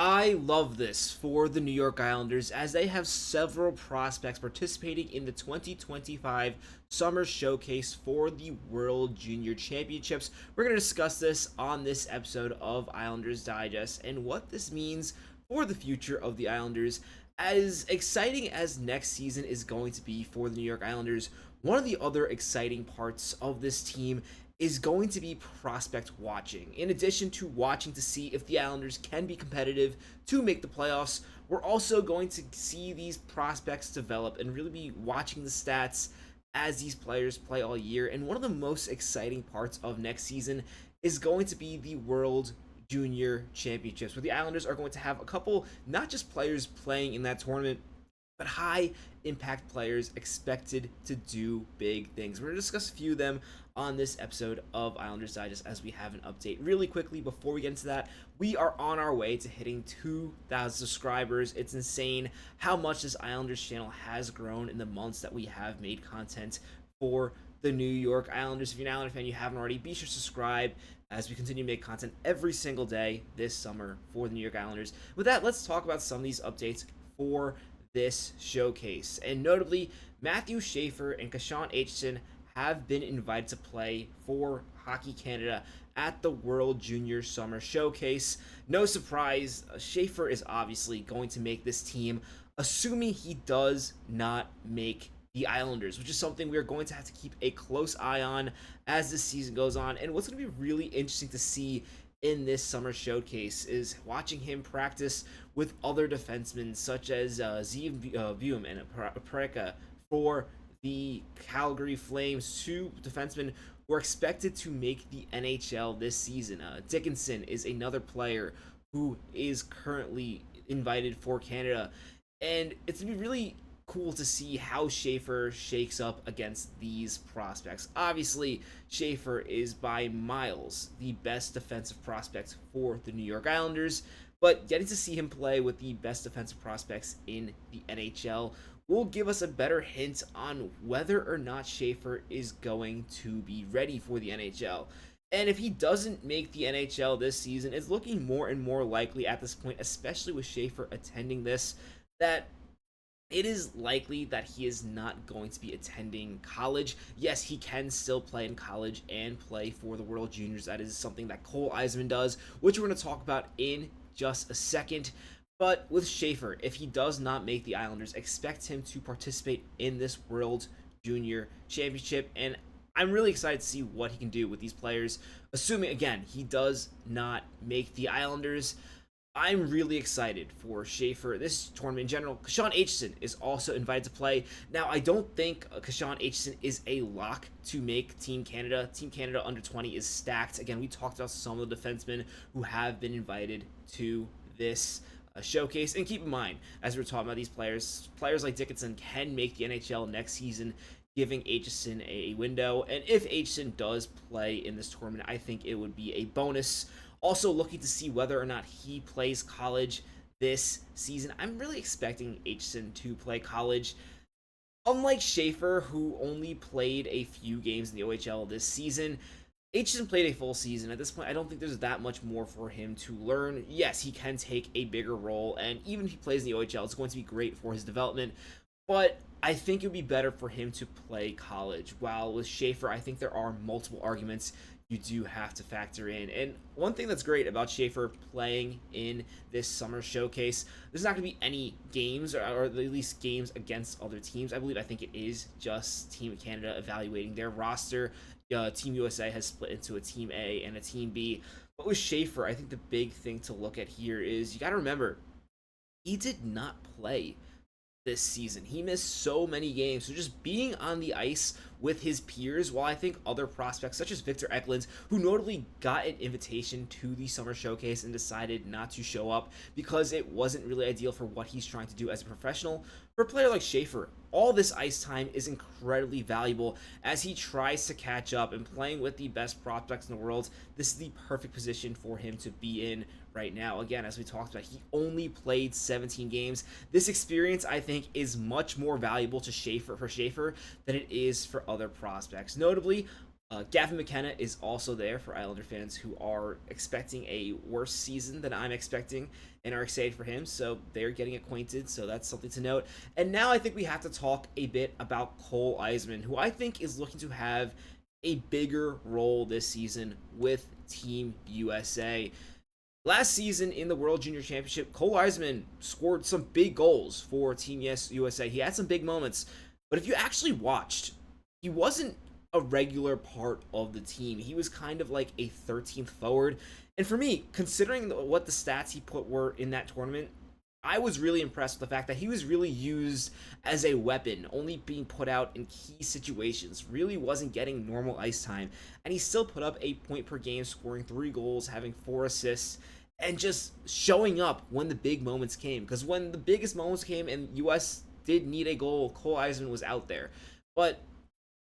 I love this for the New York Islanders as they have several prospects participating in the 2025 Summer Showcase for the World Junior Championships. We're going to discuss this on this episode of Islanders Digest and what this means for the future of the Islanders. As exciting as next season is going to be for the New York Islanders, one of the other exciting parts of this team is going to be prospect watching. In addition to watching to see if the Islanders can be competitive to make the playoffs, we're also going to see these prospects develop and really be watching the stats as these players play all year. And one of the most exciting parts of next season is going to be the World Junior Championships, where the Islanders are going to have a couple, not just players playing in that tournament, but high impact players expected to do big things. We're going to discuss a few of them on this episode of Islanders Digest as we have an update. Really quickly, before we get into that, we are on our way to hitting 2,000 subscribers. It's insane how much this Islanders channel has grown in the months that we have made content for the New York Islanders. If you're an Islander fan, you haven't already, be sure to subscribe as we continue to make content every single day this summer for the New York Islanders. With that, let's talk about some of these updates for this showcase. And notably, Mathew Schaefer and Kashawn Aitcheson have been invited to play for Hockey Canada at the World Junior Summer Showcase. No surprise, Schaefer is obviously going to make this team, assuming he does not make the Islanders, which is something we're going to have to keep a close eye on as this season goes on. And what's going to be really interesting to see in this summer showcase is watching him practice with other defensemen such as Vuom and Preka for the Calgary Flames, two defensemen who are expected to make the NHL this season. Dickinson is another player who is currently invited for Canada, and it's going to be really cool to see how Schaefer shakes up against these prospects. Obviously, Schaefer is by miles the best defensive prospect for the New York Islanders, but getting to see him play with the best defensive prospects in the NHL will give us a better hint on whether or not Schaefer is going to be ready for the NHL. And if he doesn't make the NHL this season, it's looking more and more likely at this point, especially with Schaefer attending this, that it is likely that he is not going to be attending college. Yes, he can still play in college and play for the World Juniors. That is something that Cole Eiserman does, which we're going to talk about in just a second. But with Schaefer, if he does not make the Islanders, expect him to participate in this World Junior Championship. And I'm really excited to see what he can do with these players, assuming, again, he does not make the Islanders. I'm really excited for Schaefer, this tournament in general. Kashawn Aitcheson is also invited to play. Now, I don't think Kashawn Aitcheson is a lock to make Team Canada. Team Canada under 20 is stacked. Again, we talked about some of the defensemen who have been invited to this showcase. And keep in mind, as we're talking about these players like Dickinson can make the NHL next season, giving Aitcheson a window. And if Aitcheson does play in this tournament, I think it would be a bonus. Also looking to see whether or not he plays college this season. I'm really expecting Aitcheson to play college. Unlike Schaefer, who only played a few games in the OHL this season, Aitcheson played a full season. At this point, I don't think there's that much more for him to learn. Yes, he can take a bigger role, and even if he plays in the OHL, it's going to be great for his development. But I think it would be better for him to play college. While with Schaefer, I think there are multiple arguments you do have to factor in. And one thing that's great about Schaefer playing in this summer showcase, there's not going to be any games, or at least games against other teams. I think it is just Team Canada evaluating their roster. Team USA has split into a Team A and a Team B. But with Schaefer, I think the big thing to look at here is you got to remember, he did not play this season. He missed so many games. So just being on the ice with his peers, while I think other prospects such as Victor Ekland, who notably got an invitation to the Summer Showcase and decided not to show up because it wasn't really ideal for what he's trying to do as a professional, for a player like Schaefer, all this ice time is incredibly valuable as he tries to catch up, and playing with the best prospects in the world, this is the perfect position for him to be in right now. Again, as we talked about, he only played 17 games. This experience, I think, is much more valuable to Schaefer than it is for other prospects. Notably, Gavin McKenna is also there for Islander fans who are expecting a worse season than I'm expecting and are excited for him. So they're getting acquainted. So that's something to note. And now I think we have to talk a bit about Cole Eiserman, who I think is looking to have a bigger role this season with Team USA. Last season in the World Junior Championship, Cole Eiserman scored some big goals for Team USA. He had some big moments, but if you actually watched, he wasn't a regular part of the team. He was kind of like a 13th forward. And for me, considering what the stats he put were in that tournament, I was really impressed with the fact that he was really used as a weapon, only being put out in key situations, really wasn't getting normal ice time, and he still put up a point per game, scoring 3 goals, having 4 assists, and just showing up when the big moments came. Because when the biggest moments came and US did need a goal, Cole Eiserman was out there. But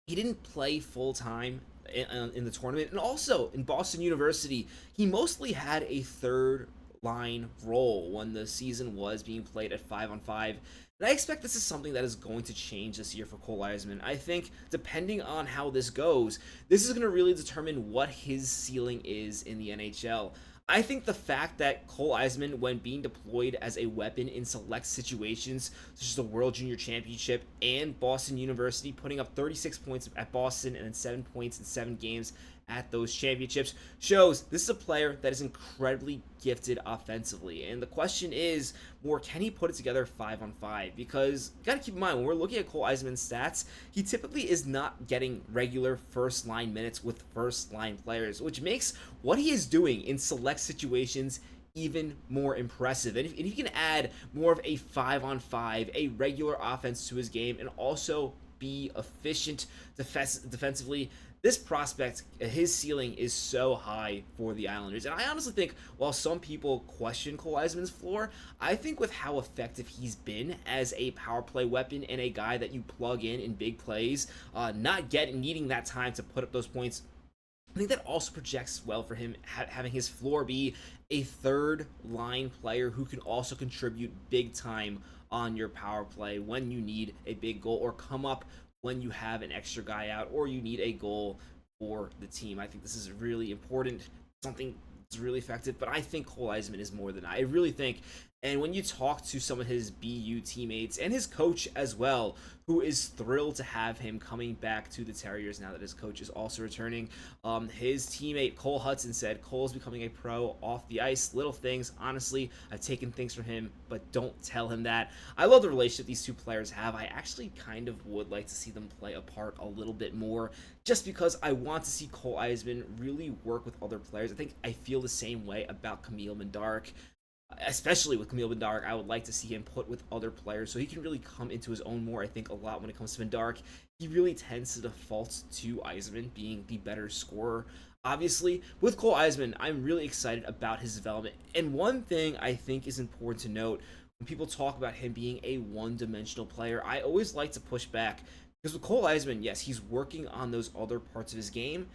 he didn't play full time in the tournament, and also in Boston University, he mostly had a third line role when the season was being played at 5-on-5. And I expect this is something that is going to change this year for Cole Eiserman. I think depending on how this goes, this is going to really determine what his ceiling is in the NHL. I think the fact that Cole Eiserman, when being deployed as a weapon in select situations, such as the World Junior Championship and Boston University, putting up 36 points at Boston and then 7 points in 7 games at those championships, shows this is a player that is incredibly gifted offensively. And the question is more, can he put it together 5-on-5? Because you got to keep in mind, when we're looking at Cole Eiserman's stats, he typically is not getting regular first line minutes with first line players, which makes what he is doing in select situations even more impressive. And if he can add more of a 5-on-5, a regular offense to his game, and also be efficient defensively, this prospect, his ceiling is so high for the Islanders. And I honestly think, while some people question Cole Eiserman's floor, I think with how effective he's been as a power play weapon and a guy that you plug in big plays, needing that time to put up those points, I think that also projects well for him, having his floor be a third line player who can also contribute big time on your power play when you need a big goal, or come up when you have an extra guy out, or you need a goal for the team. I think this is really important, something that's really effective, but I think Cole Eiserman is more than that. I really think. And when you talk to some of his BU teammates and his coach as well, who is thrilled to have him coming back to the Terriers now that his coach is also returning, his teammate Cole Hudson said Cole's becoming a pro off the ice. Little things, honestly, I've taken things from him, but don't tell him that. I love the relationship these two players have. I actually kind of would like to see them play apart a little bit more, just because I want to see Cole Eiserman really work with other players. I feel the same way about Camille Mandark. Especially with Camille Bedard, I would like to see him put with other players so he can really come into his own more. I think a lot when it comes to Bedard, he really tends to default to Eiserman being the better scorer. Obviously, with Cole Eiserman, I'm really excited about his development. And one thing I think is important to note when people talk about him being a one-dimensional player, I always like to push back. Because with Cole Eiserman, yes, he's working on those other parts of his game,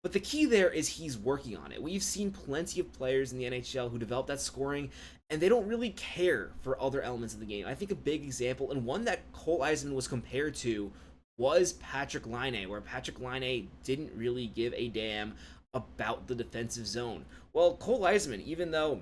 but the key there is he's working on it. We've seen plenty of players in the NHL who develop that scoring, and they don't really care for other elements of the game. I think a big example, and one that Cole Eiserman was compared to, was Patrik Laine, where Patrik Laine didn't really give a damn about the defensive zone. Well, Cole Eiserman, even though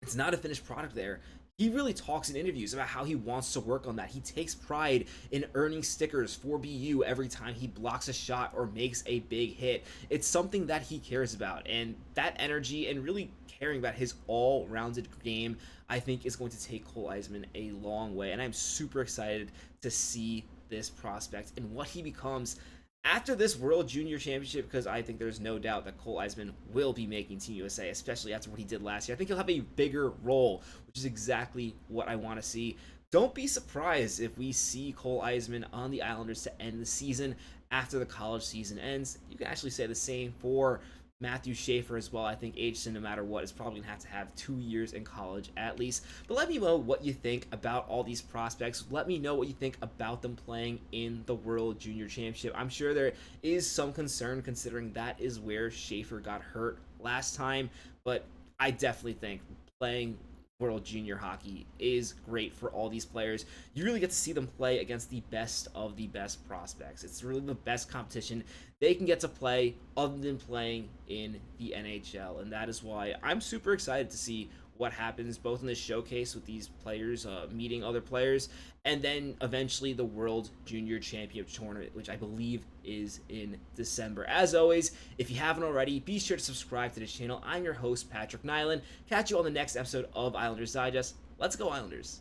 it's not a finished product there, he really talks in interviews about how he wants to work on that. He takes pride in earning stickers for BU every time he blocks a shot or makes a big hit. It's something that he cares about, and that energy and really caring about his all-rounded game, I think, is going to take Cole Eiserman a long way, and I'm super excited to see this prospect and what he becomes after this World Junior Championship, because I think there's no doubt that Cole Eiserman will be making Team USA, especially after what he did last year. I think he'll have a bigger role, which is exactly what I want to see. Don't be surprised if we see Cole Eiserman on the Islanders to end the season after the college season ends. You can actually say the same for Mathew Schaefer as well. I think Aitcheson, no matter what, is probably going to have 2 years in college at least. But let me know what you think about all these prospects. Let me know what you think about them playing in the World Junior Championship. I'm sure there is some concern considering that is where Schaefer got hurt last time, but I definitely think playing World Junior Hockey is great for all these players. You really get to see them play against the best of the best prospects. It's really the best competition they can get to play other than playing in the NHL. And that is why I'm super excited to see what happens both in this showcase with these players meeting other players, and then eventually the World Junior Championship Tournament, which I believe is in December. As always, if you haven't already, be sure to subscribe to this channel. I'm your host, Patrick Nilan. Catch you on the next episode of Islanders Digest. Let's go, Islanders.